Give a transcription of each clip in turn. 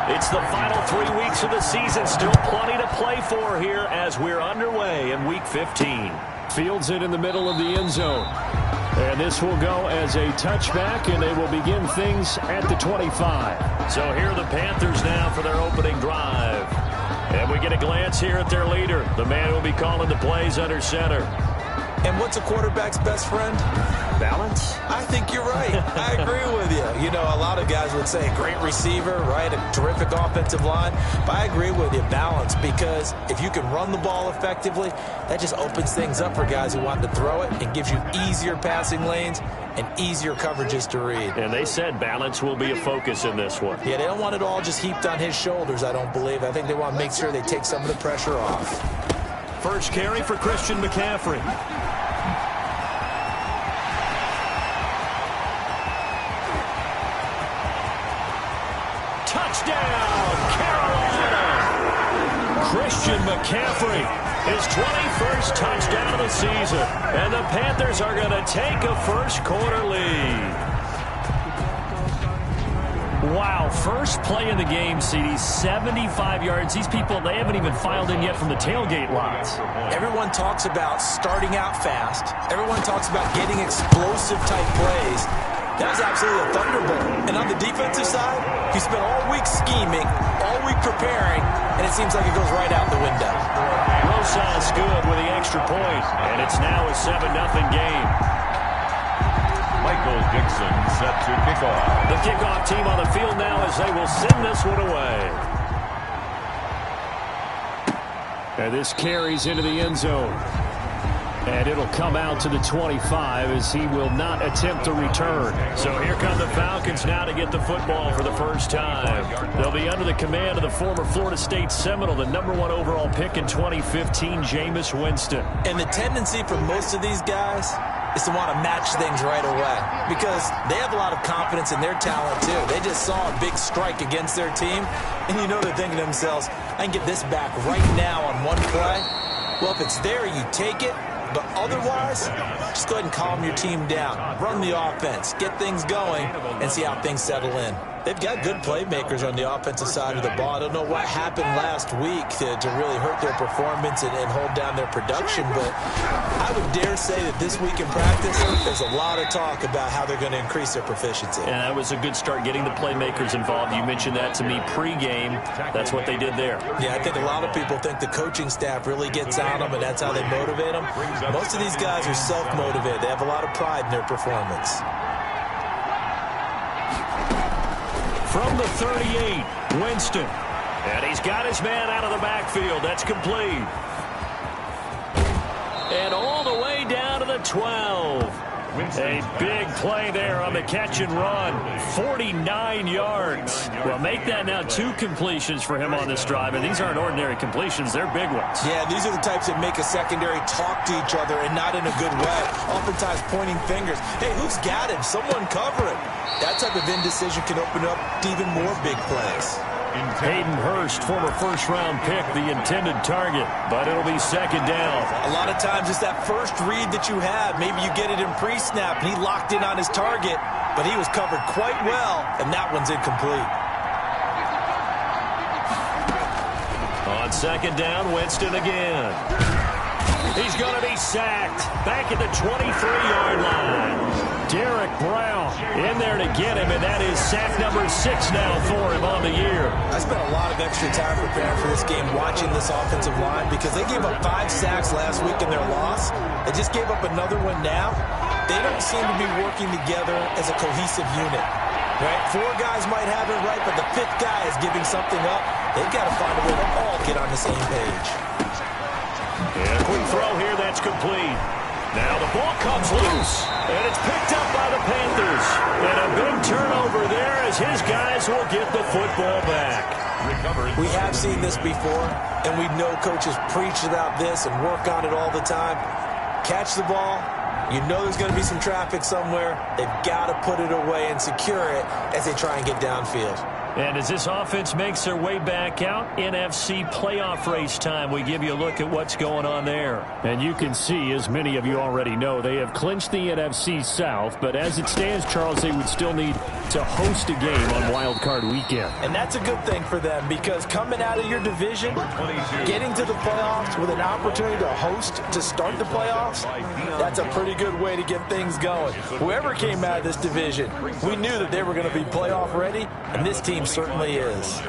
It's the final 3 weeks of the season. Still plenty to play for here as we're underway in Week 15. Fields it in the middle of the end zone. And this will go as a touchback, and they will begin things at the 25. So here are the Panthers now for their opening drive. And we get a glance here at their leader, the man who will be calling the plays under center. And what's a quarterback's best friend? Balance? I think you're right. I agree with you. You know, a lot of guys would say great receiver, right? A terrific offensive line. But I agree with you, balance, because if you can run the ball effectively, that just opens things up for guys who want to throw it and gives you easier passing lanes and easier coverages to read. And they said balance will be a focus in this one. Yeah, they don't want it all just heaped on his shoulders, I don't believe. I think they want to make sure they take some of the pressure off. First carry for Christian McCaffrey. Touchdown, Carolina! Christian McCaffrey, his 21st touchdown of the season. And the Panthers are going to take a first-quarter lead. Wow, first play in the game, CD, 75 yards. These people, they haven't even filed in yet from the tailgate lots. Everyone talks about starting out fast. Everyone talks about getting explosive-type plays. That was absolutely a thunderbolt. And on the defensive side, he spent all week scheming, all week preparing, and it seems like it goes right out the window. Rosas good with the extra point, and it's now a 7-0 game. Michael Dixon set to kick off. The kickoff team on the field now as they will send this one away. And this carries into the end zone. And it'll come out to the 25 as he will not attempt to return. So here come the Falcons now to get the football for the first time. They'll be under the command of the former Florida State Seminole, the #1 overall pick in 2015, Jameis Winston. And the tendency for most of these guys is to want to match things right away because they have a lot of confidence in their talent too. They just saw a big strike against their team, and you know they're thinking to themselves, I can get this back right now on one play. Well, if it's there, you take it. But otherwise, just go ahead and calm your team down. Run the offense. Get things going and see how things settle in. They've got good playmakers on the offensive side of the ball. I don't know what happened last week to really hurt their performance and hold down their production, but I would dare say that this week in practice, there's a lot of talk about how they're going to increase their proficiency. And that was a good start getting the playmakers involved. You mentioned that to me pregame. That's what they did there. Yeah, I think a lot of people think the coaching staff really gets on them, and that's how they motivate them. Most of these guys are self-motivated. They have a lot of pride in their performance. From the 38, Winston. And he's got his man out of the backfield. That's complete. And all the way down to the 12. A big play there on the catch and run. 49 yards. Well, make that now 2 completions for him on this drive. And these aren't ordinary completions. They're big ones. Yeah, these are the types that make a secondary talk to each other and not in a good way. Oftentimes pointing fingers. Hey, who's got him? Someone cover him. That type of indecision can open up to even more big plays. Hayden Hurst, former first-round pick, the intended target, but it'll be second down. A lot of times it's that first read that you have. Maybe you get it in pre-snap, and he locked in on his target, but he was covered quite well, and that one's incomplete. On second down, Winston again. He's going to be sacked back at the 23-yard line. Derek Brown in there to get him, and that is sack number 6 now for him on the year. I spent a lot of extra time preparing for this game watching this offensive line because they gave up 5 sacks last week in their loss. They just gave up another one now. They don't seem to be working together as a cohesive unit. Right? 4 guys might have it right, but the 5th guy is giving something up. They've got to find a way to all get on the same page. And a quick throw here, that's complete. Now the ball comes loose, and it's picked up by the Panthers. And a big turnover there as his guys will get the football back. We have seen this before, and we know coaches preach about this and work on it all the time. Catch the ball. You know there's going to be some traffic somewhere. They've got to put it away and secure it as they try and get downfield. And as this offense makes their way back out, NFC playoff race time, we give you a look at what's going on there. And you can see, as many of you already know, they have clinched the NFC South. But as it stands, Charles, they would still need to host a game on Wild Card Weekend. And that's a good thing for them, because coming out of your division, getting to the playoffs with an opportunity to host to start the playoffs, that's a pretty good way to get things going. Whoever came out of this division, we knew that they were going to be playoff ready, and this team certainly is.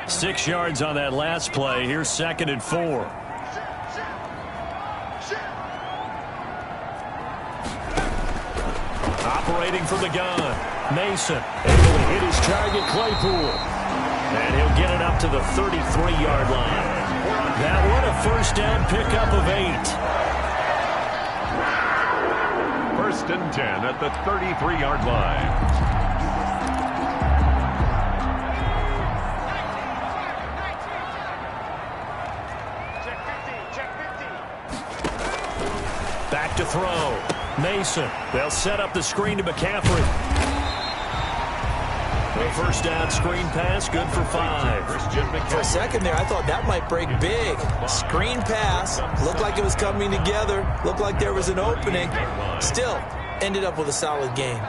6 yards on that last play. Here's 2nd and 4. Operating from the gun. Mason able to hit his target, Claypool. And he'll get it up to the 33-yard line. That one a first down pickup of 8. 1st and 10 at the 33-yard line. Back to throw. Mason. They'll set up the screen to McCaffrey. The first down screen pass, good for 5. For a second there, I thought that might break big. Screen pass. Looked like it was coming together. Looked like there was an opening. Still, ended up with a solid game.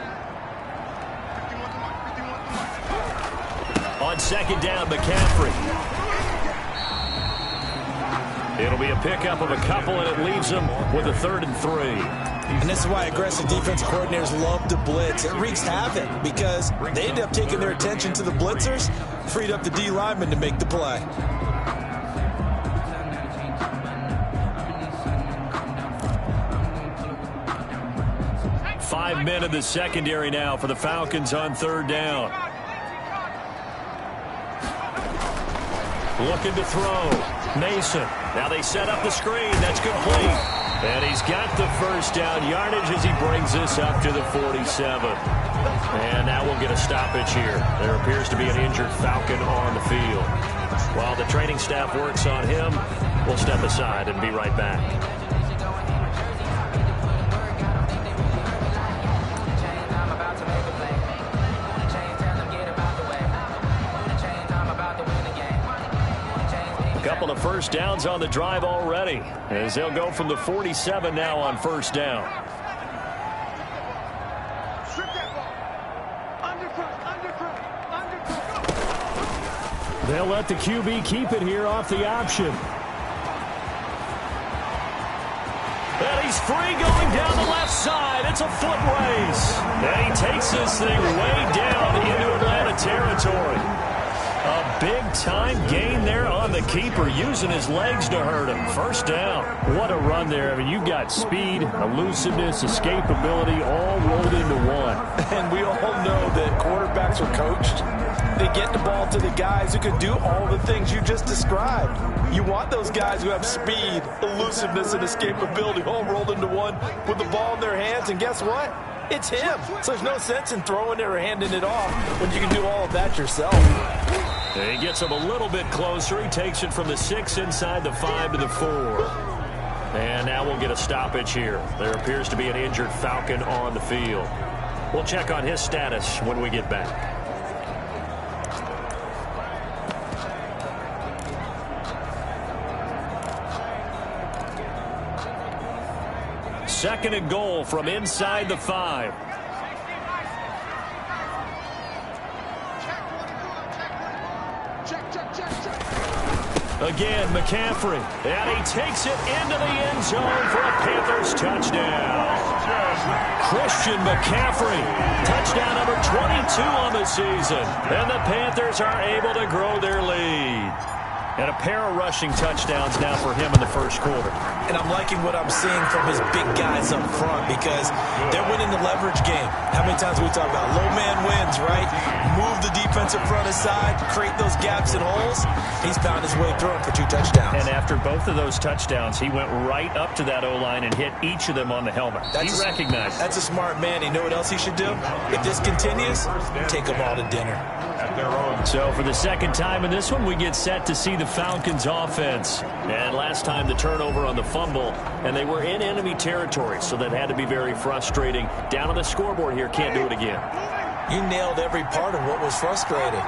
On 2nd down, McCaffrey. It'll be a pickup of a couple, and it leaves them with a 3rd and 3. And this is why aggressive defense coordinators love to blitz. It wreaks havoc because they end up taking their attention to the blitzers, freed up the D lineman to make the play. Five men in the secondary now for the Falcons on 3rd down. Looking to throw. Mason. Now they set up the screen. That's complete. And he's got the first down yardage as he brings this up to the 47. And now we'll get a stoppage here. There appears to be an injured Falcon on the field. While the training staff works on him, we'll step aside and be right back. Couple of first downs on the drive already, as they'll go from the 47 now on 1st down. They'll let the QB keep it here off the option. And he's free going down the left side. It's a foot race. And he takes this thing way down into Atlanta territory. A big-time gain there on the keeper, using his legs to hurt him. First down. What a run there. I mean, you've got speed, elusiveness, escapability all rolled into one. And we all know that quarterbacks are coached. They get the ball to the guys who can do all the things you just described. You want those guys who have speed, elusiveness, and escapability all rolled into one with the ball in their hands. And guess what? It's him. So there's no sense in throwing it or handing it off when you can do all of that yourself. He gets him a little bit closer. He takes it from the 6 inside the 5 to the 4. And now we'll get a stoppage here. There appears to be an injured Falcon on the field. We'll check on his status when we get back. Second and goal from inside the 5. Again, McCaffrey. And he takes it into the end zone for a Panthers touchdown. Christian McCaffrey. Touchdown number 22 on the season. And the Panthers are able to grow their lead. And a pair of rushing touchdowns now for him in the first quarter. And I'm liking what I'm seeing from his big guys up front because they're winning the leverage game. How many times we talk about low man wins, right? Move the defensive front aside, create those gaps and holes. He's found his way through them for 2 touchdowns. And after both of those touchdowns, he went right up to that O-line and hit each of them on the helmet. He recognized it. That's a smart man. You know what else he should do? If this continues, take them all to dinner. So for the second time in this one, we get set to see the Falcons offense. And last time the turnover on the fumble, and they were in enemy territory, so that had to be very frustrating. Down on the scoreboard here, can't do it again. You nailed every part of what was frustrating.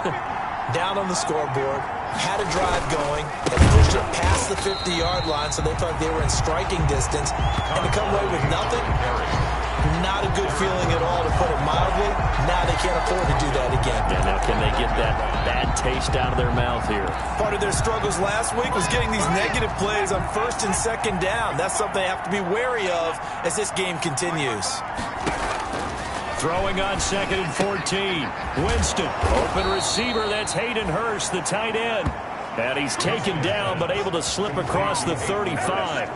down on the scoreboard, had a drive going, and pushed it past the 50-yard line so they thought they were in striking distance, and to come away with nothing, not a good feeling at all, to put it mildly. Now they can't afford to do that again. Yeah, now can they get that bad taste out of their mouth here? Part of their struggles last week was getting these negative plays on 1st and 2nd down. That's something they have to be wary of as this game continues. Throwing on 2nd and 14. Winston, open receiver. That's Hayden Hurst, the tight end. And he's taken down, but able to slip across the 35.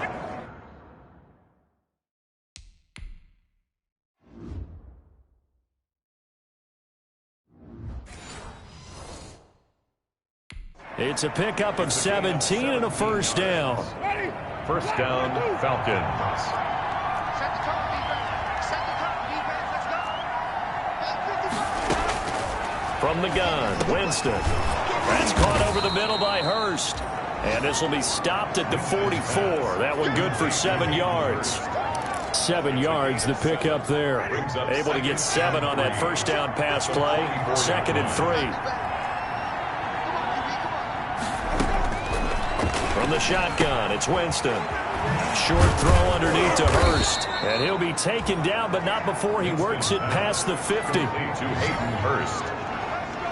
It's a pickup of 17 and a first down. First down, Falcons. From the gun, Winston. That's caught over the middle by Hurst. And this will be stopped at the 44. That one good for 7 yards. 7 yards, the pickup there. Able to get 7 on that first down pass play. 2nd and 3. From the shotgun, it's Winston. Short throw underneath to Hurst. And he'll be taken down, but not before he works it past the 50. To Hayden Hurst.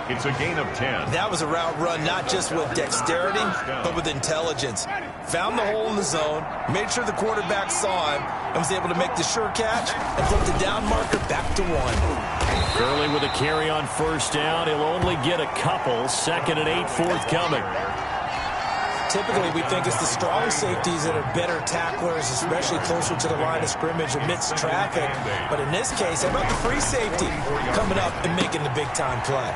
It's a gain of 10. That was a route run not just with dexterity, but with intelligence. Found the hole in the zone, made sure the quarterback saw him, and was able to make the sure catch and flip the down marker back to 1. Gurley with a carry on first down. He'll only get a couple. 2nd and 8 forthcoming. Typically, we think it's the strong safeties that are better tacklers, especially closer to the line of scrimmage amidst traffic. But in this case, how about the free safety coming up and making the big-time play?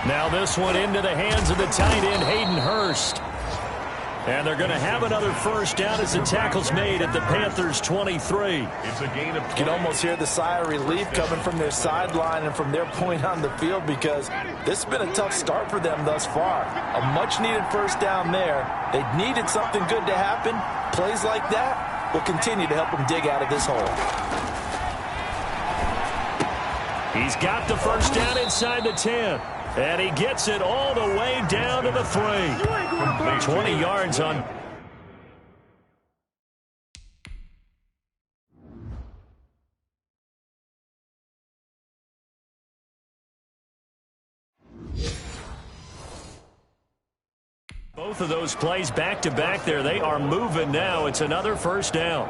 Now this one into the hands of the tight end, Hayden Hurst. And they're going to have another first down as the tackle's made at the Panthers' 23. It's a gain of 10. You can almost hear the sigh of relief coming from their sideline and from their point on the field, because this has been a tough start for them thus far. A much-needed first down there. They needed something good to happen. Plays like that will continue to help them dig out of this hole. He's got the first down inside the 10. And he gets it all the way down to the 3. 20 yards on. Both of those plays back-to-back there. They are moving now. It's another first down.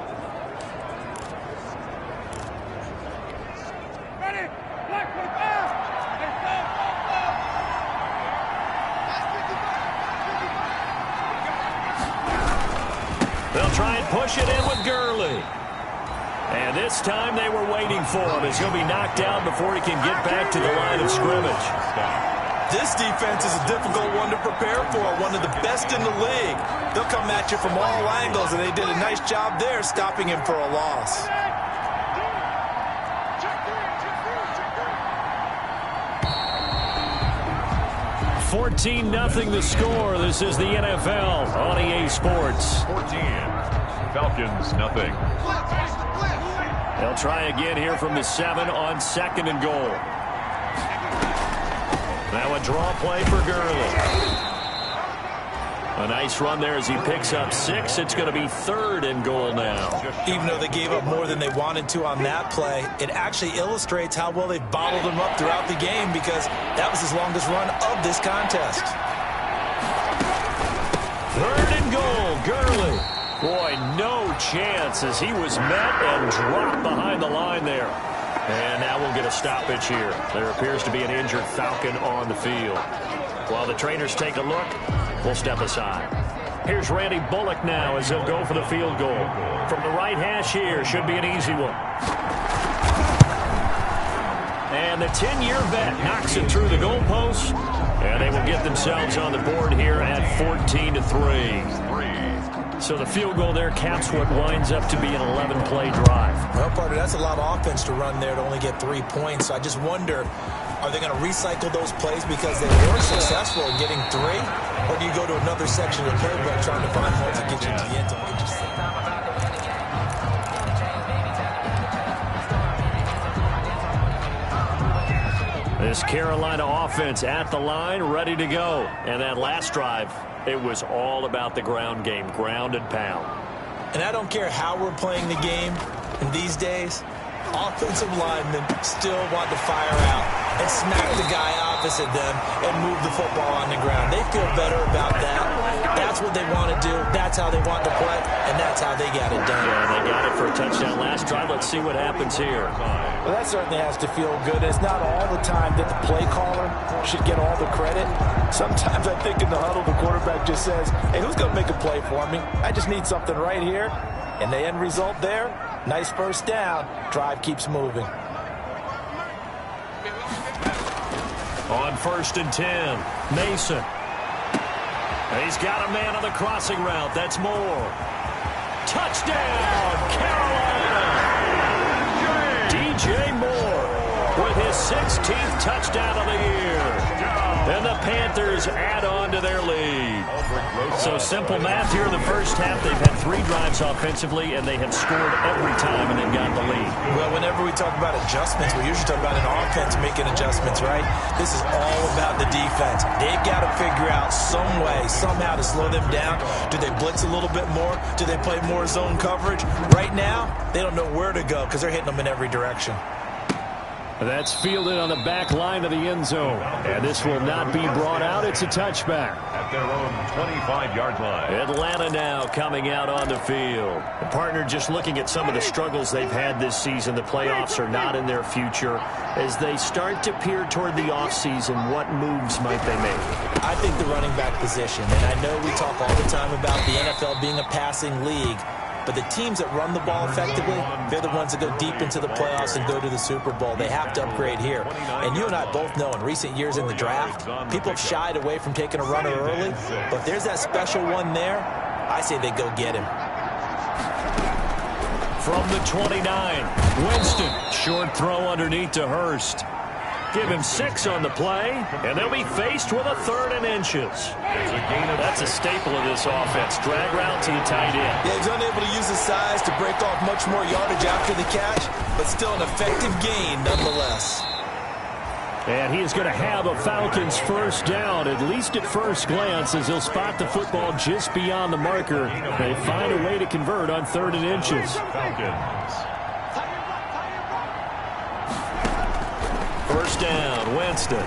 They'll try and push it in with Gurley. And this time they were waiting for him as he'll be knocked down before he can get back to the line of scrimmage. This defense is a difficult one to prepare for, one of the best in the league. They'll come at you from all angles, and they did a nice job there stopping him for a loss. $14-0 the score. This is the NFL on EA Sports. 14. Falcons, nothing. They'll try again here from the 7 on 2nd and goal. Now a draw play for Gurley. A nice run there as he picks up 6. It's going to be 3rd and goal now. Even though they gave up more than they wanted to on that play, it actually illustrates how well they've bottled them up throughout the game, because that was his longest run of this contest. 3rd and goal, Gurley. Boy, no chance as he was met and dropped behind the line there. And now we'll get a stoppage here. There appears to be an injured Falcon on the field. While the trainers take a look, we'll step aside. Here's Randy Bullock now as he'll go for the field goal. From the right hash here, should be an easy one. And the 10-year vet knocks it through the goalpost. And they will get themselves on the board here at 14-3. So the field goal there caps what winds up to be an 11-play drive. Well, partner, that's a lot of offense to run there to only get 3 points. So I just wonder, are they going to recycle those plays because they were successful in getting 3? Or do you go to another section of the playbook trying to find holes to get you to the end zone? This Carolina offense at the line, ready to go. And that last drive, it was all about the ground game, ground and pound. And I don't care how we're playing the game in these days, offensive linemen still want to fire out and smack the guy opposite them and move the football on the ground. They feel better about that. That's what they want to do. That's how they want to play, and that's how they got it done. Yeah, they got it for a touchdown last drive. Let's see what happens here. Well, that certainly has to feel good. It's not all the time that the play caller should get all the credit. Sometimes I think in the huddle, the quarterback just says, hey, who's going to make a play for me? I just need something right here. And the end result there, nice first down. Drive keeps moving. On 1st and 10, Mason. He's got a man on the crossing route. That's Moore. Touchdown, Carolina! DJ Moore with his 16th touchdown of the year. And the Panthers add on to their lead. So simple math here in the first half. They've had 3 drives offensively, and they have scored every time, and they've got the lead. Well, whenever we talk about adjustments, we usually talk about an offense making adjustments, right? This is all about the defense. They've got to figure out some way, somehow to slow them down. Do they blitz a little bit more? Do they play more zone coverage? Right now, they don't know where to go because they're hitting them in every direction. That's fielded on the back line of the end zone. And this will not be brought out. It's a touchback. At their own 25-yard line. Atlanta now coming out on the field. The partner, just looking at some of the struggles they've had this season. The playoffs are not in their future. As they start to peer toward the offseason, what moves might they make? I think the running back position. And I know we talk all the time about the NFL being a passing league. But the teams that run the ball effectively, they're the ones that go deep into the playoffs and go to the Super Bowl. They have to upgrade here. And you and I both know in recent years in the draft, people have shied away from taking a runner early. But if there's that special one there, I say they go get him. From the 29, Winston. Short throw underneath to Hurst. Give him 6 on the play, and they'll be faced with a 3rd and inches. That's a staple of this offense. Drag route to the tight end. Yeah, he's unable to use his size to break off much more yardage after the catch, but still an effective gain nonetheless. And he is going to have a Falcons first down, at least at first glance, as he'll spot the football just beyond the marker. They find a way to convert on 3rd and inches. Falcons. First down, Winston.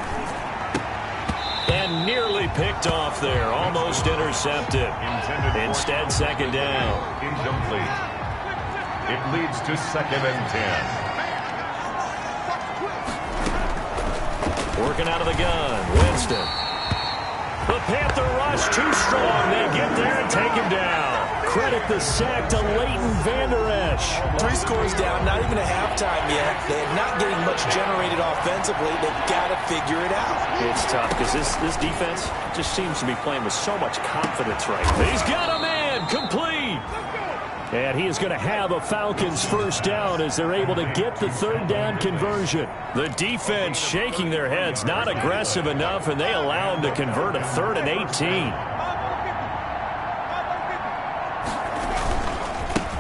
And nearly picked off there. Almost intercepted. Instead, 2nd down. Incomplete. It leads to 2nd and 10. Working out of the gun, Winston. The Panther rush too strong. They get there and take him down. Credit the sack to Leighton Vander Esch. 3 scores down, not even a halftime yet. They're not getting much generated offensively. They've got to figure it out. It's tough because this defense just seems to be playing with so much confidence right now. He's got a man, complete. And he is going to have a Falcons first down as they're able to get the 3rd down conversion. The defense shaking their heads, not aggressive enough, and they allow him to convert a 3rd and 18.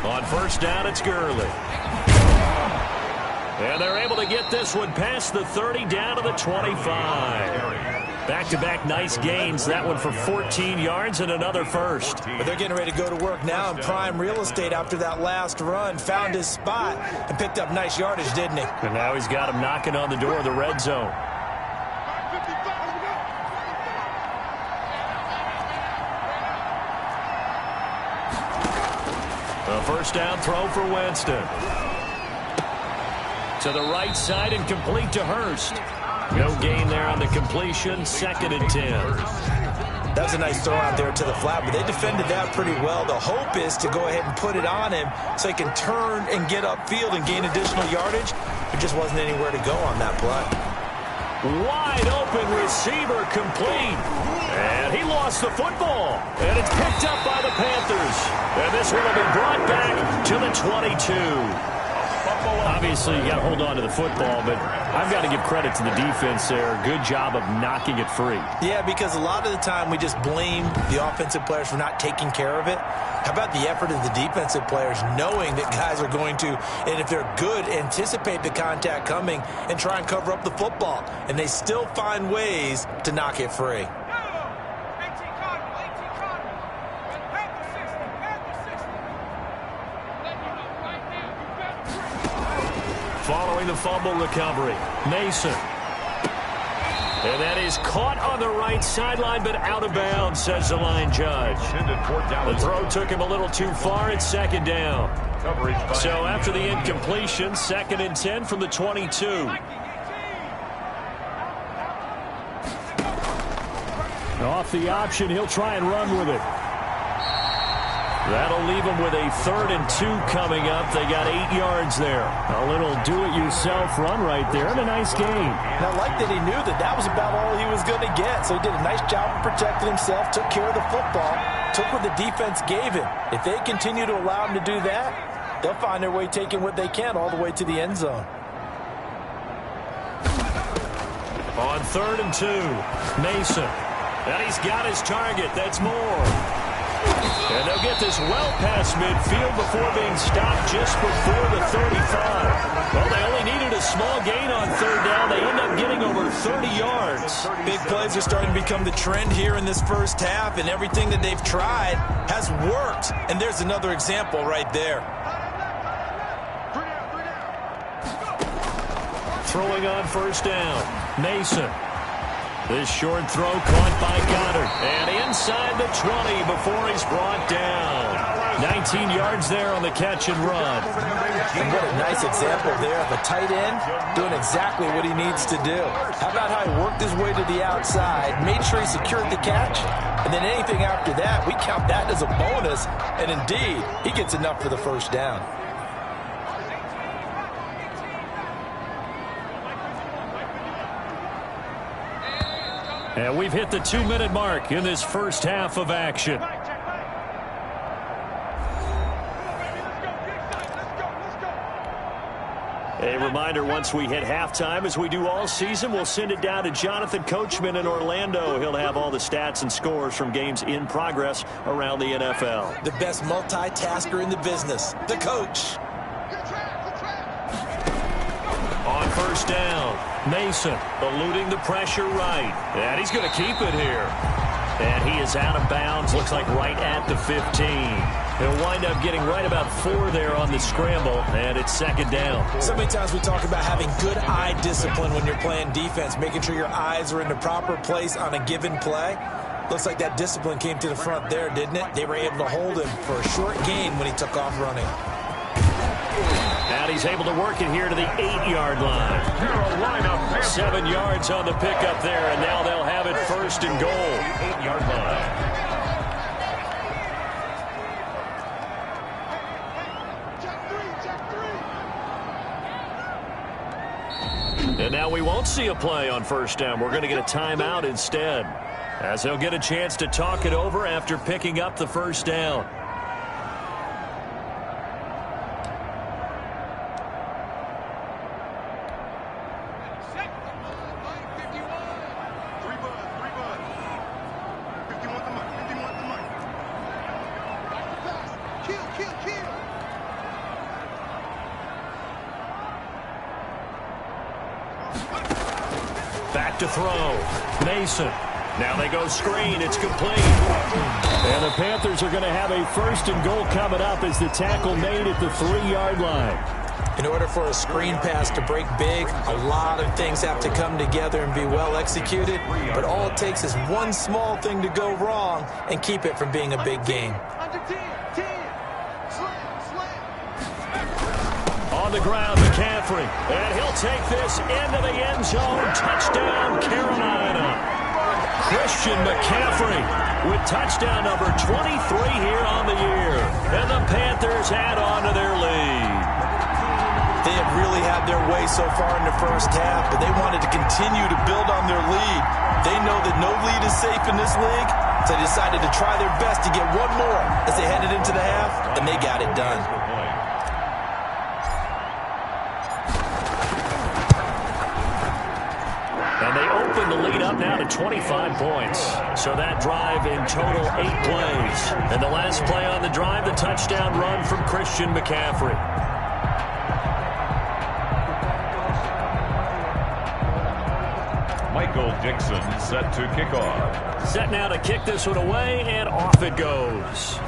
On first down, it's Gurley. And they're able to get this one past the 30 down to the 25. Back-to-back nice gains. That one for 14 yards and another first. But they're getting ready to go to work now in prime real estate after that last run. Found his spot and picked up nice yardage, didn't he? And now he's got him knocking on the door of the red zone. A first down throw for Winston. To the right side and complete to Hurst. No gain there on the completion. 2nd and 10. That was a nice throw out there to the flat, but they defended that pretty well. The hope is to go ahead and put it on him so he can turn and get upfield and gain additional yardage. There just wasn't anywhere to go on that play. Wide open receiver complete. And he lost the football. And it's picked up by the Panthers. And this one will be brought back to the 22. Obviously, you got to hold on to the football, but I've got to give credit to the defense there. Good job of knocking it free. Yeah, because a lot of the time we just blame the offensive players for not taking care of it. How about the effort of the defensive players knowing that guys are going to, and if they're good, anticipate the contact coming and try and cover up the football. And they still find ways to knock it free. Following the fumble recovery, Mason. And that is caught on the right sideline, but out of bounds, says the line judge. The throw took him a little too far. It's second down. So after the incompletion, 2nd and 10 from the 22. Off the option, he'll try and run with it. That'll leave them with a 3rd and 2 coming up. They got 8 yards there. A little do-it-yourself run right there and a nice gain. And I like that he knew that that was about all he was going to get. So he did a nice job of protecting himself, took care of the football, took what the defense gave him. If they continue to allow him to do that, they'll find their way taking what they can all the way to the end zone. On 3rd and 2, Mason. And he's got his target. That's more. And they'll get this well past midfield before being stopped just before the 35. Well, they only needed a small gain on 3rd down. They end up getting over 30 yards. Big plays are starting to become the trend here in this first half, and everything that they've tried has worked. And there's another example right there. Throwing on 1st down, Mason. This short throw caught by Goddard. And inside the 20 before he's brought down. 19 yards there on the catch and run. And what a nice example there of a tight end doing exactly what he needs to do. How about how he worked his way to the outside, made sure he secured the catch, and then anything after that, we count that as a bonus. And indeed, he gets enough for the 1st down. And we've hit the 2-minute mark in this first half of action. A reminder, once we hit halftime, as we do all season, we'll send it down to Jonathan Coachman in Orlando. He'll have all the stats and scores from games in progress around the NFL. The best multitasker in the business, the coach. On 1st down, Mason eluding the pressure right. And he's going to keep it here. And he is out of bounds, looks like right at the 15. He'll wind up getting right about 4 there on the scramble, and it's 2nd down. So many times we talk about having good eye discipline when you're playing defense, making sure your eyes are in the proper place on a given play. Looks like that discipline came to the front there, didn't it? They were able to hold him for a short gain when he took off running. And he's able to work it here to the 8-yard line. 7 yards on the pickup there, and now they'll have it 1st and goal. 8-yard line. And now we won't see a play on 1st down. We're going to get a timeout instead, as they'll get a chance to talk it over after picking up the 1st down. Back to throw. Mason. Now they go screen. It's complete. And the Panthers are going to have a 1st and goal coming up as the tackle made at the 3-yard line. In order for a screen pass to break big, a lot of things have to come together and be well executed. But all it takes is one small thing to go wrong and keep it from being a big game. On the ground, McCaffrey. And he'll take this into the end zone. Touchdown, Carolina. Christian McCaffrey with touchdown number 23 here on the year. And the Panthers add on to their lead. They have really had their way so far in the first half, but they wanted to continue to build on their lead. They know that no lead is safe in this league, so they decided to try their best to get one more as they headed into the half, and they got it done. And they open the lead up now to 25 points. So that drive in total 8 plays. And the last play on the drive, the touchdown run from Christian McCaffrey. Michael Dixon set to kick off. Set now to kick this one away, and off it goes.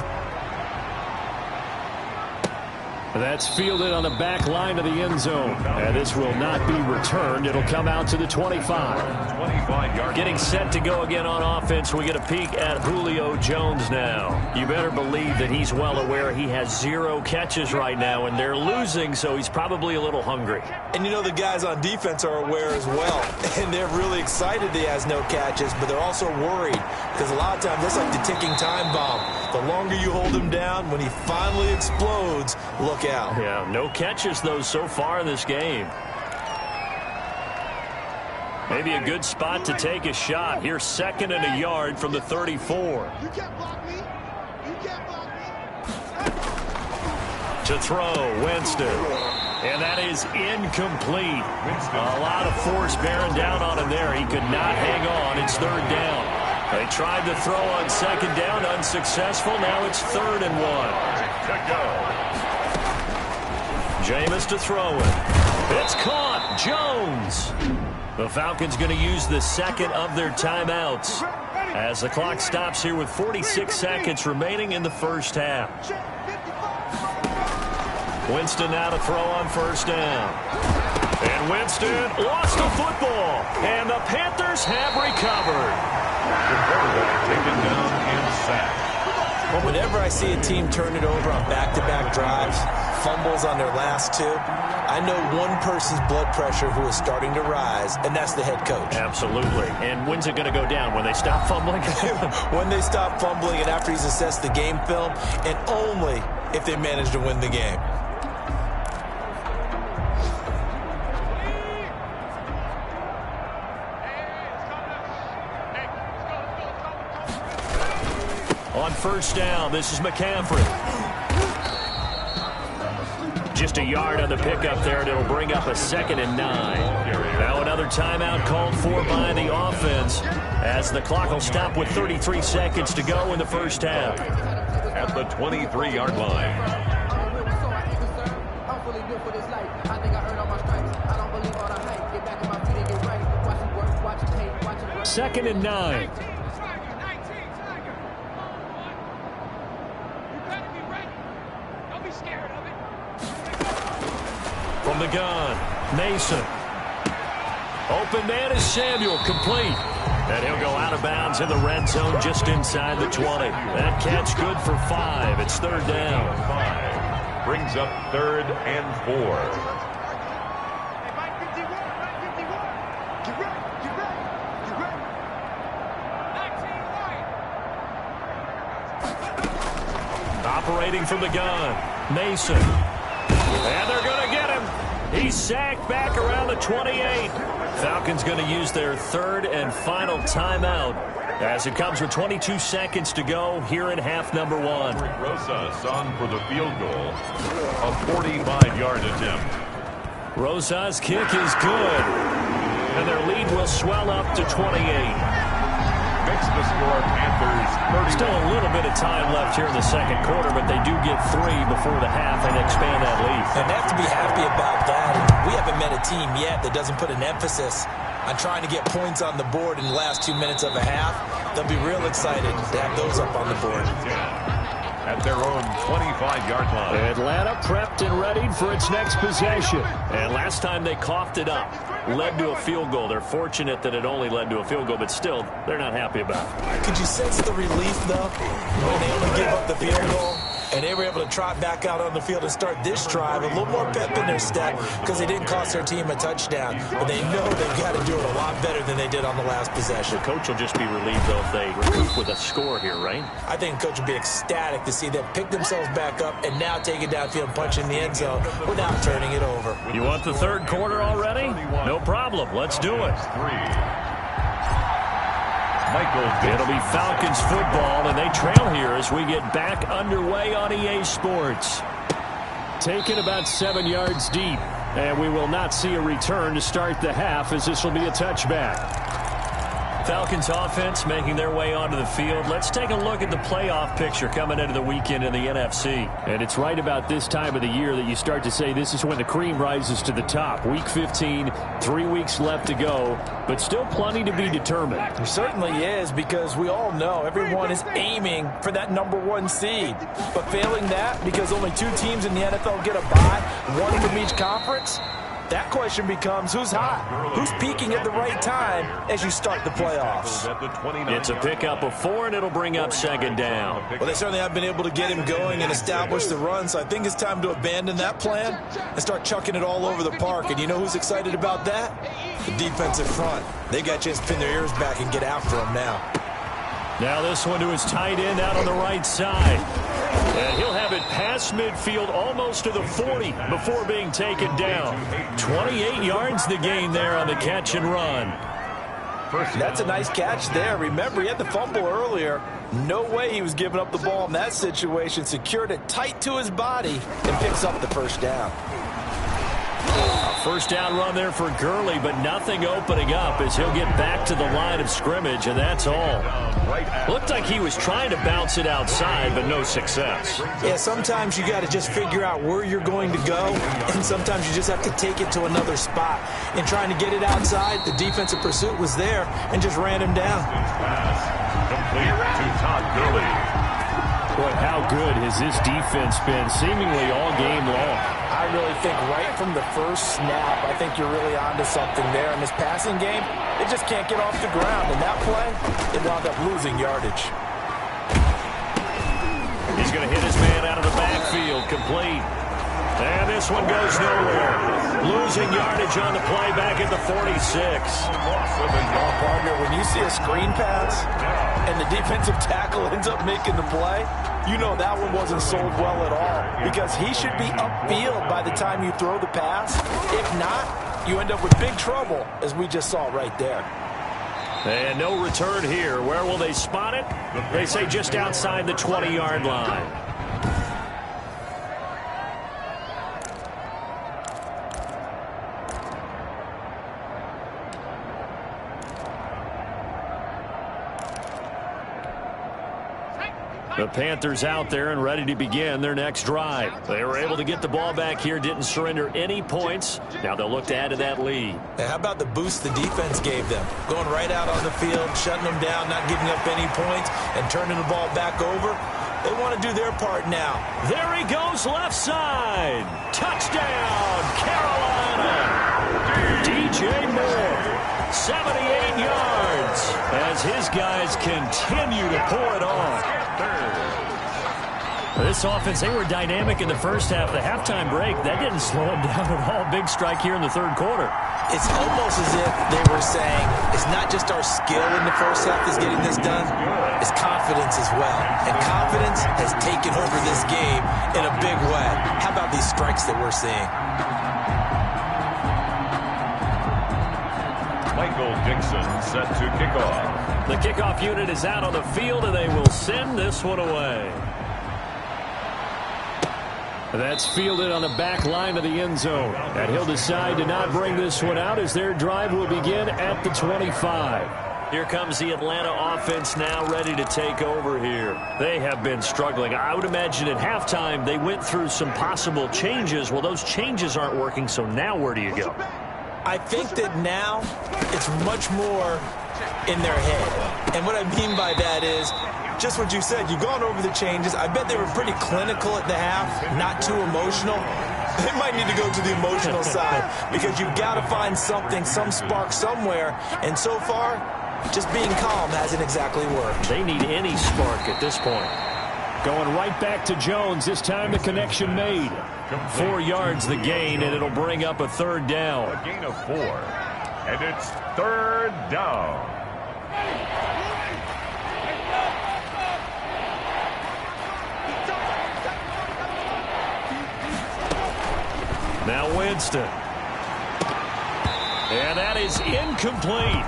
That's fielded on the back line of the end zone. And this will not be returned. It'll come out to the 25. 25-yard. Getting set to go again on offense. We get a peek at Julio Jones now. You better believe that he's well aware he has 0 catches right now, and they're losing, so he's probably a little hungry. And you know the guys on defense are aware as well. And they're really excited that he has no catches, but they're also worried. Because a lot of times, that's like the ticking time bomb. The longer you hold him down, when he finally explodes, look out. Yeah, no catches, though, so far in this game. Maybe a good spot to take a shot. Here's 2nd and a yard from the 34. You can't block me. You can't block me. To throw, Winston. And that is incomplete. A lot of force bearing down on him there. He could not hang on. It's 3rd down. They tried to throw on 2nd down, unsuccessful. Now it's 3rd and 1. Jameis to throw it. It's caught. Jones. The Falcons going to use the 2nd of their timeouts as the clock stops here with 46 seconds remaining in the first half. Winston now to throw on 1st down. And Winston lost the football. And the Panthers have recovered. The quarterback taken down and sacked. Well, whenever I see a team turn it over on back-to-back drives, fumbles on their last 2, I know one person's blood pressure who is starting to rise, and that's the head coach. Absolutely. And when's it going to go down? When they stop fumbling? When they stop fumbling and after he's assessed the game film, and only if they manage to win the game. On 1st down, this is McCaffrey. Just a yard on the pickup there, and it'll bring up a 2nd and 9. Now another timeout called for by the offense as the clock will stop with 33 seconds to go in the first half. At the 23-yard line. 2nd and 9. From the gun, Mason. Open man is Samuel, complete. And he'll go out of bounds in the red zone just inside the 20. That catch good for 5. It's 3rd down. 5. Brings up 3rd and 4. Operating from the gun, Mason. And they're going to get him. He's sacked back around the 28. Falcons going to use their 3rd and final timeout as it comes with 22 seconds to go here in half number 1. Rosas on for the field goal. A 45-yard attempt. Rosas' kick is good. And their lead will swell up to 28. Makes the score Panthers 30. Still a little bit of time left here in the 2nd quarter, but they do get 3 before the half and expand that lead. And they have to be happy about that. We haven't met a team yet that doesn't put an emphasis on trying to get points on the board in the last 2 minutes of a half. They'll be real excited to have those up on the board. At their own 25-yard line. Atlanta prepped and readied for its next possession. And last time they coughed it up, led to a field goal. They're fortunate that it only led to a field goal, but still, they're not happy about it. Could you sense the relief, though, when they only gave up the field goal? And they were able to trot back out on the field and start this drive. A little more pep in their step because they didn't cost their team a touchdown. But they know they've got to do it a lot better than they did on the last possession. The coach will just be relieved, though, if they recoup with a score here, right? I think the coach will be ecstatic to see them pick themselves back up and now take it downfield and punch in the end zone without turning it over. You want the 3rd quarter already? No problem. Let's do it. It'll be Falcons football, and they trail here as we get back underway on EA Sports. Taken about 7 yards deep. And we will not see a return to start the half, as this will be a touchback. Falcons offense making their way onto the field. Let's take a look at the playoff picture coming into the weekend in the NFC. And it's right about this time of the year that you start to say this is when the cream rises to the top. Week 15, 3 weeks left to go, but still plenty to be determined. It certainly is, because we all know everyone is aiming for that #1 seed. But failing that, because only 2 teams in the NFL get a bye, 1 from each conference, that question becomes, who's hot? Who's peaking at the right time as you start the playoffs? It's a pickup of 4, and it'll bring up second down. Well, they certainly have been able to get him going and establish the run, so I think it's time to abandon that plan and start chucking it all over the park. And you know who's excited about that? The defensive front. They got a chance to pin their ears back and get after him now. Now this one to his tight end out on the right side. And he'll have it past midfield almost to the 40 before being taken down. 28 yards the gain there on the catch and run. That's a nice catch there. Remember, he had the fumble earlier. No way he was giving up the ball in that situation. Secured it tight to his body and picks up the first down. First down run there for Gurley, but nothing opening up as he'll get back to the line of scrimmage, and that's all. Looked like he was trying to bounce it outside, but no success. Yeah, sometimes you got to just figure out where you're going to go, and sometimes you just have to take it to another spot. In trying to get it outside, the defensive pursuit was there and just ran him down. Complete to Todd Gurley. Boy, how good has this defense been seemingly all game long? I really think right from the first snap, I think you're really onto something there. In this passing game, it just can't get off the ground. In that play, it wound up losing yardage. He's going to hit his man out of the backfield, complete. And this one goes nowhere. Losing yardage on the play back at the 46. Partner, when you see a screen pass and the defensive tackle ends up making the play, you know that one wasn't sold well at all, because he should be upfield by the time you throw the pass. If not, you end up with big trouble, as we just saw right there. And no return here. Where will they spot it? They say just outside the 20-yard line. The Panthers out there and ready to begin their next drive. They were able to get the ball back here, didn't surrender any points. Now they'll look to add to that lead. And how about the boost the defense gave them? Going right out on the field, shutting them down, not giving up any points, and turning the ball back over. They want to do their part now. There he goes, left side. Touchdown, Carolina. DJ Moore, 78 yards, as his guys continue to pour it on. This offense, they were dynamic in the first half. The halftime break, that didn't slow them down at all. Big strike here in the third quarter. It's almost as if they were saying, it's not just our skill in the first half that's getting this done, it's confidence as well. And confidence has taken over this game in a big way. How about these strikes that we're seeing? Michael Dixon set to kick off. The kickoff unit is out on the field, and they will send this one away. That's fielded on the back line of the end zone. And he'll decide to not bring this one out as their drive will begin at the 25. Here comes the Atlanta offense now ready to take over here. They have been struggling. I would imagine at halftime they went through some possible changes. Well, those changes aren't working, so now where do you go? I think that now it's much more in their head. And what I mean by that is just what you said. You've gone over the changes. I bet they were pretty clinical at the half, not too emotional. They might need to go to the emotional side, because you've got to find something, some spark somewhere. And so far, just being calm hasn't exactly worked. They need any spark at this point. Going right back to Jones. This time the connection made. 4 yards the gain, and it'll bring up a third down. A gain of 4. And it's third down. Now Winston. And that is incomplete.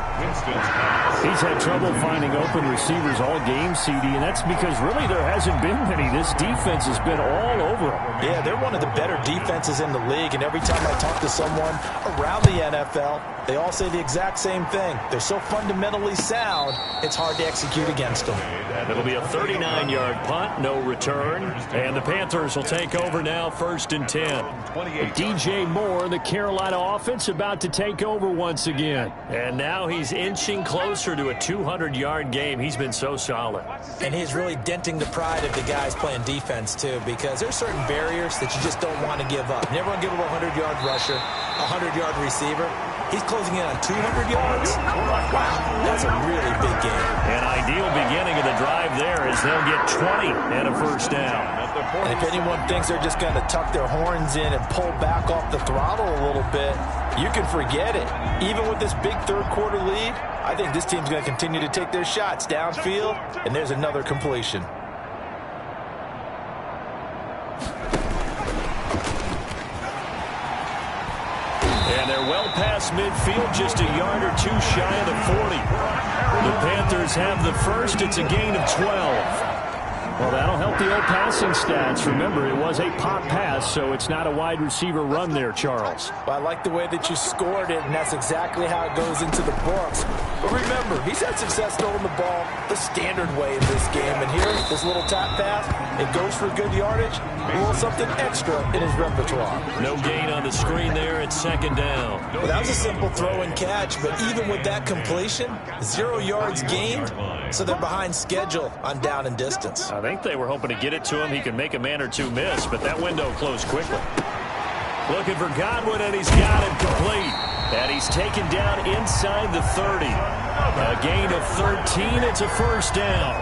He's had trouble finding open receivers all game, CD, and that's because really there hasn't been many. This defense has been all over him. Yeah, they're one of the better defenses in the league, and every time I talk to someone around the NFL, they all say the exact same thing. They're so fundamentally sound, it's hard to execute against them. It'll be a 39-yard punt, no return, and the Panthers will take over now, 1st and 10. DJ Moore, the Carolina offense, about to take over once again. And now he's inching closer to a 200-yard game. He's been so solid. And he's really denting the pride of the guys playing defense, too, because there's certain barriers that you just don't want to give up. Never want to give up a 100-yard rusher, a 100-yard receiver. He's closing in on 200 yards. Wow, that's a really big game. An ideal beginning of the drive there is they'll get 20 and a first down. And if anyone thinks they're just going to tuck their horns in and pull back off the throttle a little bit, you can forget it. Even with this big third-quarter lead, I think this team's going to continue to take their shots downfield, and there's another completion. And they're well past midfield, just a yard or two shy of the 40. The Panthers have the first. It's a gain of 12. Well, that'll help the old passing stats. Remember, it was a pop pass, so it's not a wide receiver run there, Charles. Well, I like the way that you scored it, and that's exactly how it goes into the books. But remember, he's had success throwing the ball the standard way in this game. And here, this little tap pass, it goes for good yardage, a little something extra in his repertoire. No gain on the screen there. It's 2nd down. Well, that was a simple throw and catch, but even with that completion, 0 yards gained, so they're behind schedule on down and distance. I think they were hoping to get it to him. He could make a man or two miss, but that window closed quickly. Looking for Godwin, and he's got him complete. And he's taken down inside the 30. A gain of 13. It's a first down.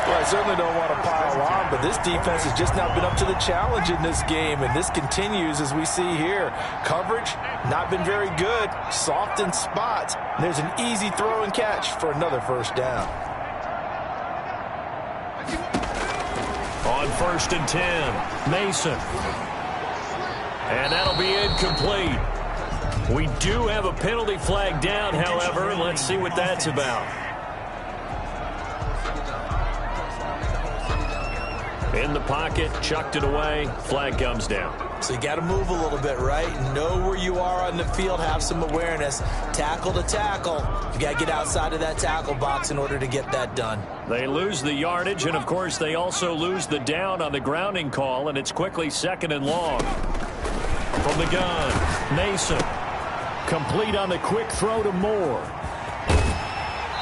Well, I certainly don't want to pile on, but this defense has just not been up to the challenge in this game, and this continues as we see here. Coverage, not been very good, soft in spots. And there's an easy throw and catch for another first down. On 1st and 10, Mason. And that'll be incomplete. We do have a penalty flag down, however. Let's see what that's about. In the pocket, chucked it away, flag comes down. So you got to move a little bit, right? Know where you are on the field, have some awareness. Tackle to tackle. You got to get outside of that tackle box in order to get that done. They lose the yardage, and of course they also lose the down on the grounding call, and it's quickly 2nd and long. From the gun, Mason. Complete on the quick throw to Moore.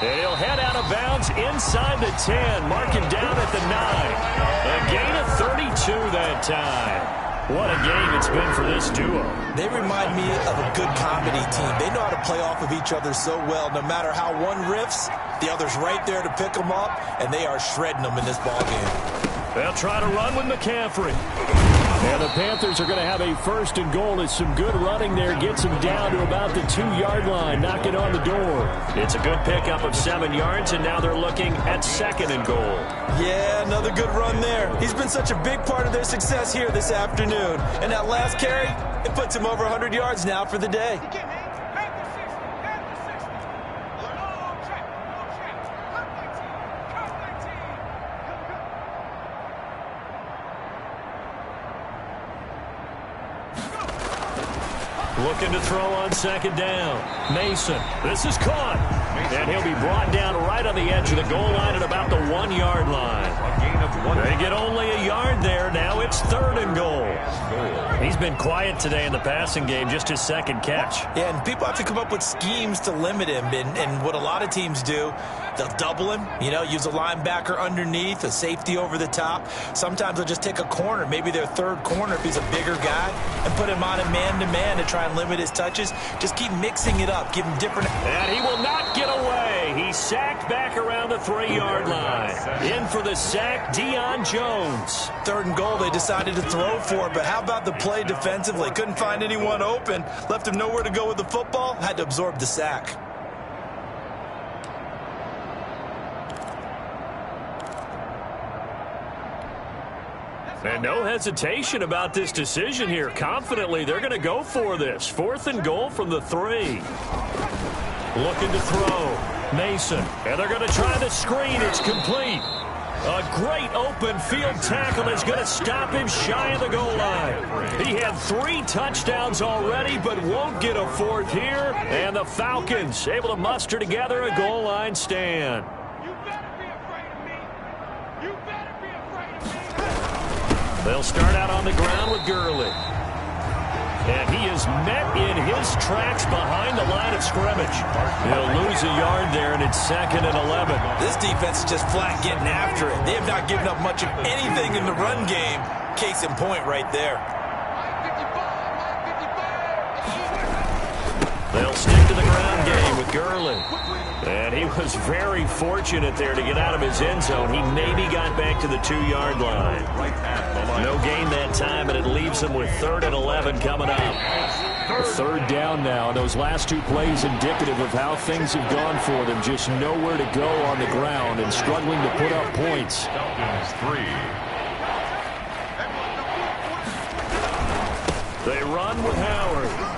And he'll head out of bounds inside the 10. Mark him down at the 9. A gain of 32 that time. What a game it's been for this duo. They remind me of a good comedy team. They know how to play off of each other so well. No matter how one riffs, the other's right there to pick them up, and they are shredding them in this ballgame. They'll try to run with McCaffrey. And the Panthers are going to have a 1st and goal. It's some good running there. Gets him down to about the 2-yard line. Knock it on the door. It's a good pickup of 7 yards, and now they're looking at 2nd and goal. Yeah, another good run there. He's been such a big part of their success here this afternoon. And that last carry, it puts him over 100 yards now for the day. Looking to throw on 2nd down. Mason. This is caught. And he'll be brought down right on the edge of the goal line at about the 1-yard line. They get only a yard there. Now it's 3rd and goal. He's been quiet today in the passing game, just his 2nd catch. Yeah, and people have to come up with schemes to limit him. And what a lot of teams do, they'll double him, use a linebacker underneath, a safety over the top. Sometimes they'll just take a corner, maybe their 3rd corner if he's a bigger guy, and put him on a man-to-man to try and limit his touches. Just keep mixing it up, give him different... And he will not get away. He's sacked back around the 3-yard line. In for the sack, Deion Jones. 3rd and goal, they decided to throw for it, but how about the play defensively? Couldn't find anyone open, left him nowhere to go with the football, had to absorb the sack. And no hesitation about this decision here. Confidently, they're going to go for this. 4th and goal from the 3. Looking to throw. Mason. And they're going to try the screen. It's complete. A great open field tackle is going to stop him shy of the goal line. He had 3 touchdowns already, but won't get a 4th here. And the Falcons able to muster together a goal line stand. They'll start out on the ground with Gurley. And he is met in his tracks behind the line of scrimmage. He'll lose a yard there, and it's 2nd and 11. This defense is just flat getting after it. They have not given up much of anything in the run game. Case in point right there. They'll stick to the ground game with Gurley. And he was very fortunate there to get out of his end zone. He maybe got back to the 2-yard line. No gain that time, and it leaves him with 3rd and 11 coming up. A 3rd down now, and those last 2 plays indicative of how things have gone for them. Just nowhere to go on the ground and struggling to put up points. Falcons 3. They run with Howard.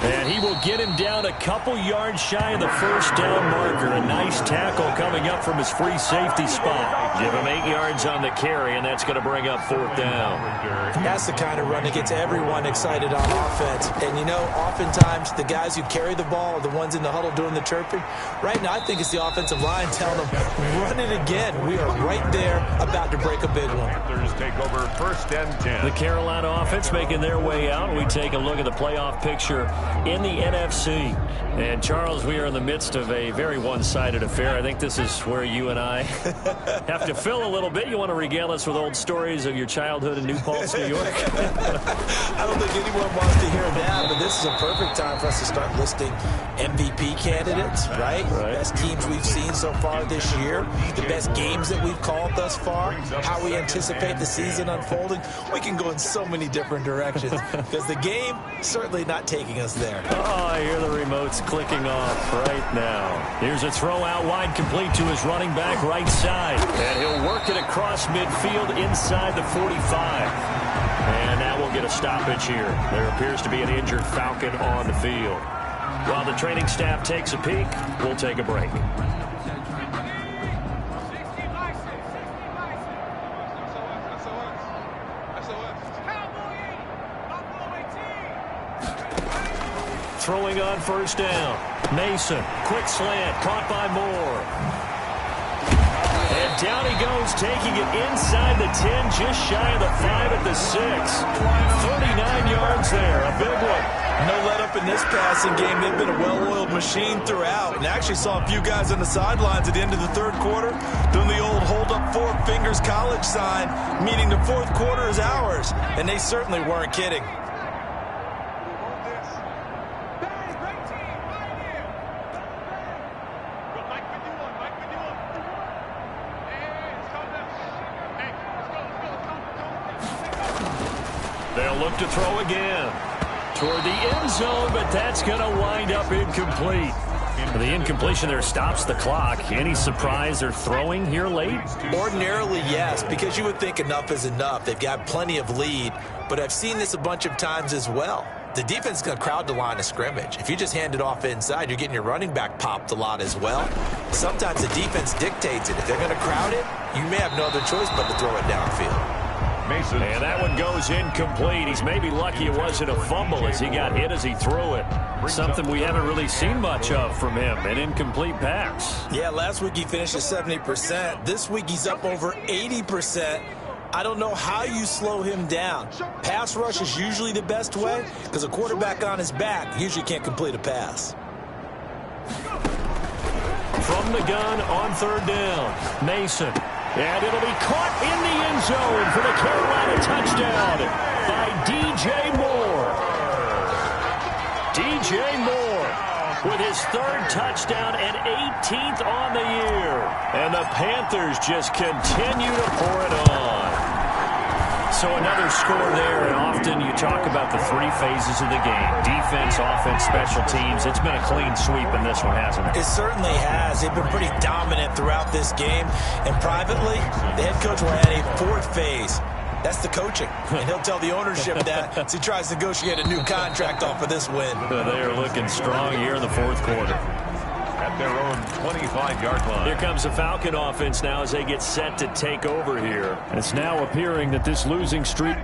And he will get him down a couple yards shy of the 1st down marker. A nice tackle coming up from his free safety spot. Give him 8 yards on the carry, and that's going to bring up 4th down. That's the kind of run that gets everyone excited on offense. And, you know, oftentimes the guys who carry the ball are the ones in the huddle doing the chirping. Right now, I think it's the offensive line telling them, run it again. We are right there about to break a big one. Panthers take over 1st and 10. The Carolina offense making their way out. We take a look at the playoff picture in the NFC. And, Charles, we are in the midst of a very one-sided affair. I think this is where you and I have to fill a little bit. You want to regale us with old stories of your childhood in New Paltz, New York? I don't think anyone wants to hear that, but this is a perfect time for us to start listing MVP candidates, right? Best teams we've seen so far this year, the best games that we've called thus far, how we anticipate the season unfolding. We can go in so many different directions because the game certainly not taking us there. Oh, I hear the remotes clicking off right now. Here's a throw out wide, complete to his running back right side. And he'll work it across midfield inside the 45. And now we'll get a stoppage here. There appears to be an injured Falcon on the field. While the training staff takes a peek, we'll take a break. Throwing on 1st down. Mason, quick slant, caught by Moore. And down he goes, taking it inside the 10, just shy of the 5 at the 6. 39 yards there, a big one. No let up in this passing game. They've been a well-oiled machine throughout. And actually saw a few guys on the sidelines at the end of the 3rd quarter doing the old hold up 4 fingers college sign, meaning the 4th quarter is ours. And they certainly weren't kidding. They'll look to throw again toward the end zone, but that's going to wind up incomplete. The incompletion there stops the clock. Any surprise they're throwing here late? Ordinarily, yes, because you would think enough is enough. They've got plenty of lead, but I've seen this a bunch of times as well. The defense is going to crowd the line of scrimmage. If you just hand it off inside, you're getting your running back popped a lot as well. Sometimes the defense dictates it. If they're going to crowd it, you may have no other choice but to throw it downfield. Mason. And that one goes incomplete. He's maybe lucky it wasn't a fumble as he got hit as he threw it. Something we haven't really seen much of from him, an incomplete pass. Yeah, last week he finished at 70%. This week he's up over 80%. I don't know how you slow him down. Pass rush is usually the best way because a quarterback on his back usually can't complete a pass. From the gun on 3rd down, Mason. And it'll be caught in the end zone for the Carolina touchdown by DJ Moore. DJ Moore with his 3rd touchdown and 18th on the year. And the Panthers just continue to pour it on. So another score there, and often you talk about the three phases of the game. Defense, offense, special teams. It's been a clean sweep in this one, hasn't it? It certainly has. They've been pretty dominant throughout this game. And privately, the head coach will add a fourth phase. That's the coaching. And he'll tell the ownership that as he tries to negotiate a new contract off of this win. They are looking strong here in the fourth quarter. At their own 25-yard line. Here comes the Falcon offense now as they get set to take over here. It's now appearing that this losing streak...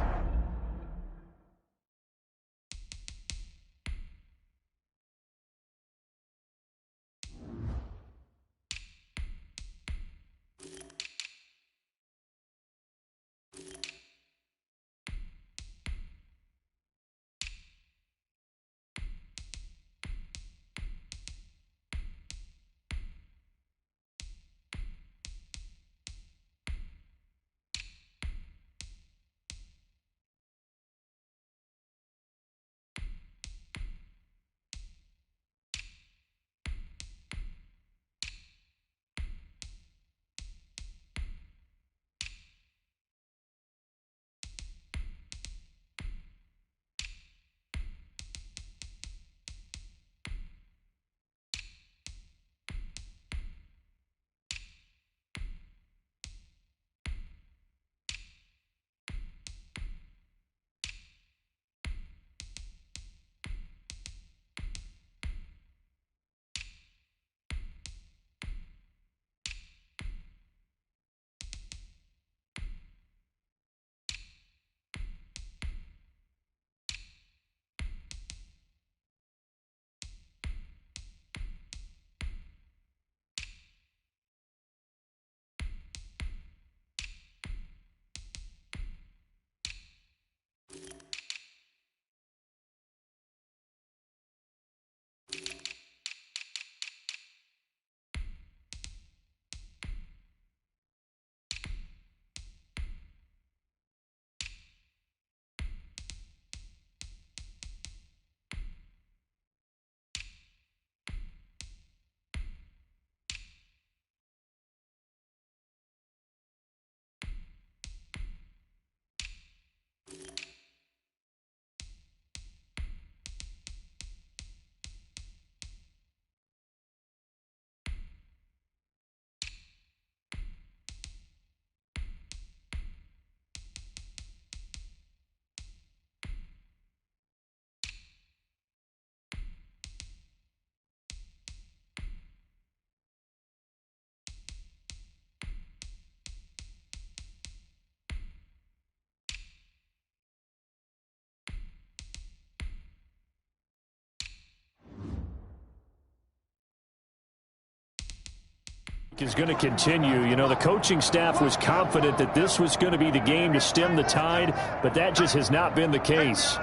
is going to continue. You know, the coaching staff was confident that this was going to be the game to stem the tide, but that just has not been the case.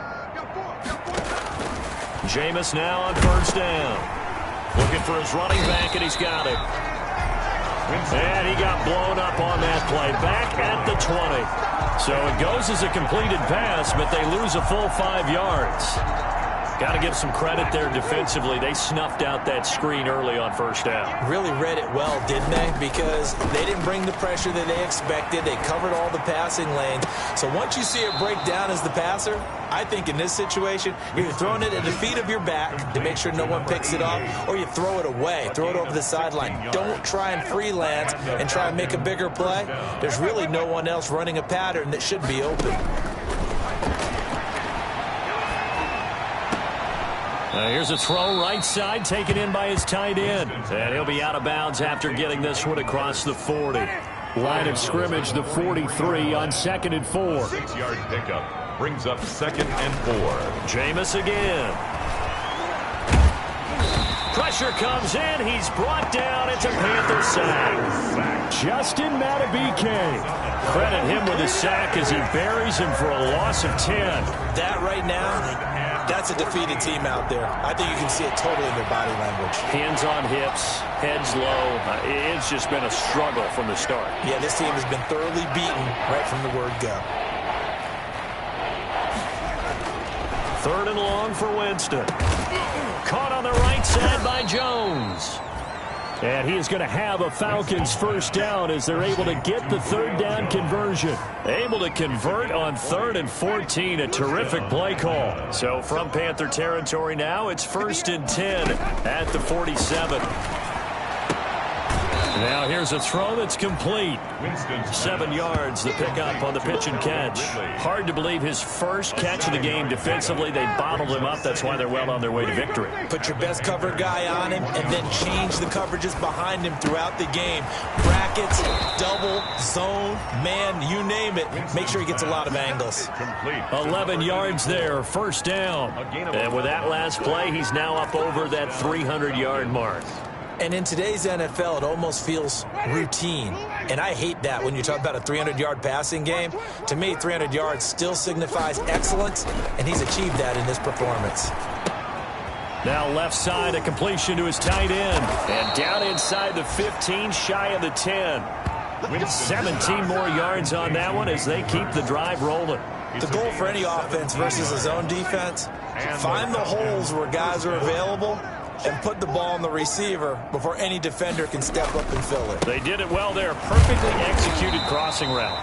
Jameis now on first down. Looking for his running back, and he's got it. And he got blown up on that play. Back at the 20. So it goes as a completed pass, but they lose a full 5 yards. Got to give some credit there defensively. They snuffed out that screen early on first down. Really read it well, didn't they? Because they didn't bring the pressure that they expected. They covered all the passing lanes. So once you see it break down as the passer, I think in this situation, you're throwing it at the feet of your back to make sure no one picks it up, or you throw it away, throw it over the sideline. Don't try and freelance and try and make a bigger play. There's really no one else running a pattern that should be open. Here's a throw right side taken in by his tight end. And he'll be out of bounds after getting this one across the 40. Line of scrimmage, the 43 on 2nd and 4. 6-yard pickup brings up 2nd and 4. Jameis again. Pressure comes in. He's brought down. It's a Panther sack. Justin Matabike. Credit him with a sack as he buries him for a loss of 10. That right now, that's a defeated team out there. I think you can see it totally in their body language. Hands on hips, heads low. It's just been a struggle from the start. Yeah, this team has been thoroughly beaten right from the word go. 3rd and long for Winston. Caught on the right side by Jones. And he is going to have a Falcons first down as they're able to get the third down conversion. Able to convert on 3rd and 14. A terrific play call. So from Panther territory now, it's 1st and 10 at the 47. Now here's a throw that's complete. 7 yards, the pickup on the pitch and catch. Hard to believe his first catch of the game defensively. They bottled him up. That's why they're well on their way to victory. Put your best cover guy on him and then change the coverages behind him throughout the game. Brackets, double, zone, man, you name it. Make sure he gets a lot of angles. 11 yards there, first down. And with that last play, he's now up over that 300-yard mark. And in today's NFL, it almost feels routine. And I hate that when you talk about a 300-yard passing game. To me, 300 yards still signifies excellence, and he's achieved that in this performance. Now left side, a completion to his tight end. And down inside the 15, shy of the 10. 17 more yards on that one as they keep the drive rolling. The goal for any offense versus a zone defense, find the holes where guys are available and put the ball on the receiver before any defender can step up and fill it. They did it well there. Perfectly executed crossing route.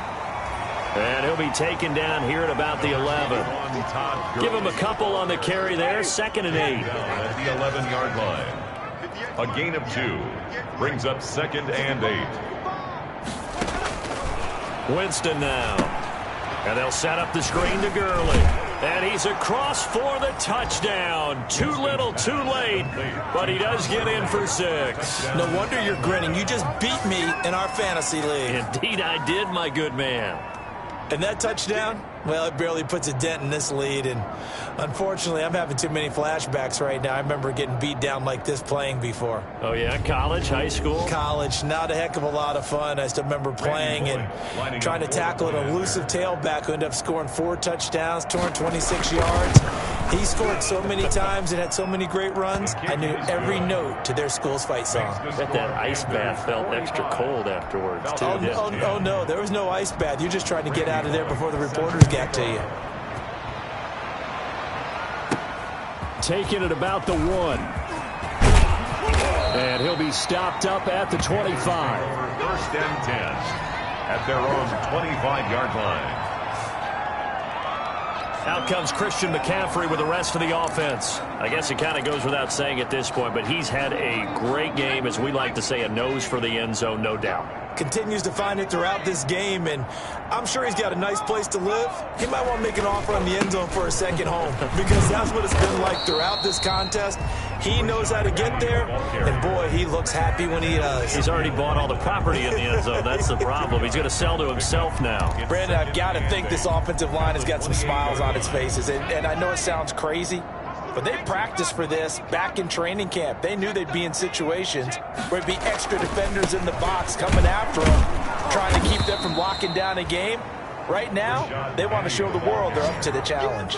And he'll be taken down here at about the 11. Give him a couple on the carry there. 2nd and 8. At the 11-yard line. A gain of 2 brings up 2nd and 8. Winston now. And they'll set up the screen to Gurley. And he's across for the touchdown. Too little, too late. But he does get in for 6. No wonder you're grinning. You just beat me in our fantasy league. Indeed I did, my good man. And that touchdown, well, it barely puts a dent in this lead. And unfortunately, I'm having too many flashbacks right now. I remember getting beat down like this playing before. Oh, yeah? College, high school? College, not a heck of a lot of fun. I still remember playing and trying to tackle an elusive tailback who ended up scoring 4 touchdowns, 226 yards. He scored so many times and had so many great runs, I knew every note to their school's fight song. I bet that ice bath felt extra cold afterwards, too. Oh, no, there was no ice bath. You're just trying to get out of there before the reporters got to you. Taking it about the 1. And he'll be stopped up at the 25. 1st and 10 at their own 25-yard line. Out comes Christian McCaffrey with the rest of the offense. I guess it kind of goes without saying at this point, but he's had a great game, as we like to say, a nose for the end zone, no doubt. Continues to find it throughout this game, and I'm sure he's got a nice place to live. He might want to make an offer on the end zone for a second home, because that's what it's been like throughout this contest. He knows how to get there, and boy, he looks happy when he does. He's already bought all the property in the end zone. That's the problem. He's going to sell to himself now. Brandon, I've got to think this offensive line has got some smiles on its faces, and I know it sounds crazy, but they practiced for this back in training camp. They knew they'd be in situations where it'd be extra defenders in the box coming after them, trying to keep them from locking down a game. Right now, they want to show the world they're up to the challenge.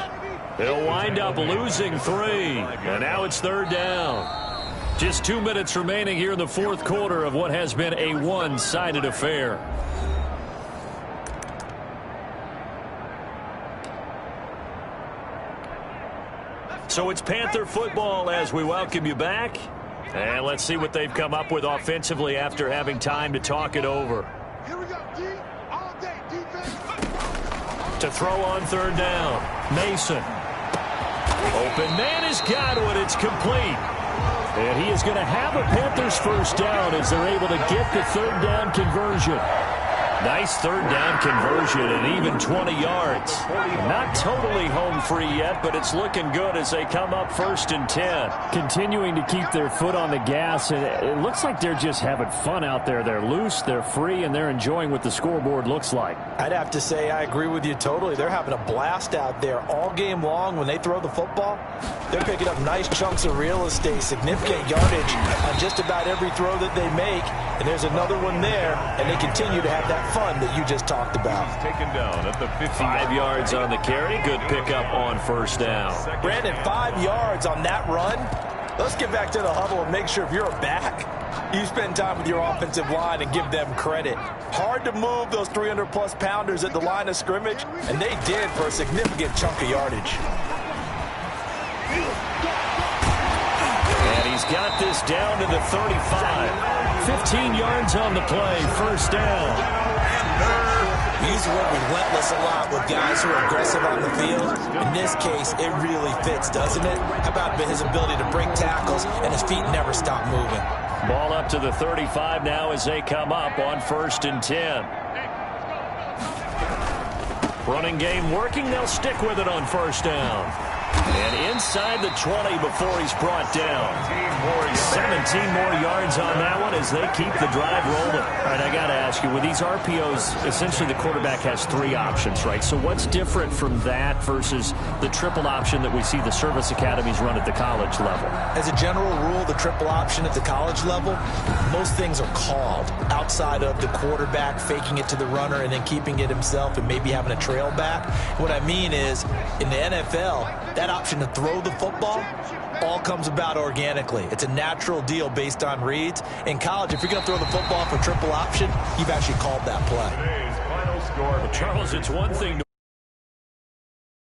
They'll wind up losing 3, and now it's 3rd down. Just 2 minutes remaining here in the 4th quarter of what has been a one-sided affair. So it's Panther football as we welcome you back. And let's see what they've come up with offensively after having time to talk it over. Here we go, D. All day, defense. To throw on 3rd down. Mason. Open man has got it. It's complete. And he is going to have a Panthers first down as they're able to get the 3rd down conversion. Nice 3rd down conversion and even 20 yards. Not totally home free yet, but it's looking good as they come up 1st and 10. Continuing to keep their foot on the gas, and it looks like they're just having fun out there. They're loose, they're free, and they're enjoying what the scoreboard looks like. I'd have to say I agree with you totally. They're having a blast out there all game long. When they throw the football, they're picking up nice chunks of real estate, significant yardage on just about every throw that they make. And there's another one there, and they continue to have that fun that you just talked about. He's taken down at the 50. 5 yards on the carry. Good pickup on 1st down. Brandon, 5 yards on that run. Let's get back to the huddle and make sure if you're a back, you spend time with your offensive line and give them credit. Hard to move those 300-plus pounders at the line of scrimmage, and they did for a significant chunk of yardage. And he's got this down to the 35. 15 yards on the play, first down. We use the word relentless a lot with guys who are aggressive on the field. In this case, it really fits, doesn't it? How about his ability to break tackles and his feet never stop moving? Ball up to the 35 now as they come up on 1st and 10. Running game working. They'll stick with it on 1st down. And inside the 20 before he's brought down. 17 more yards on that one as they keep the drive rolling. All right, I got to ask you, with these RPOs, essentially the quarterback has 3 options, right? So what's different from that versus the triple option that we see the service academies run at the college level? As a general rule, the triple option at the college level, most things are called outside of the quarterback faking it to the runner and then keeping it himself and maybe having a trail back. What I mean is, in the NFL, that option to throw the football all comes about organically. It's a natural deal based on reads. In college, if you're going to throw the football for triple option, you've actually called that play. Today's final score. Charles, it's one thing to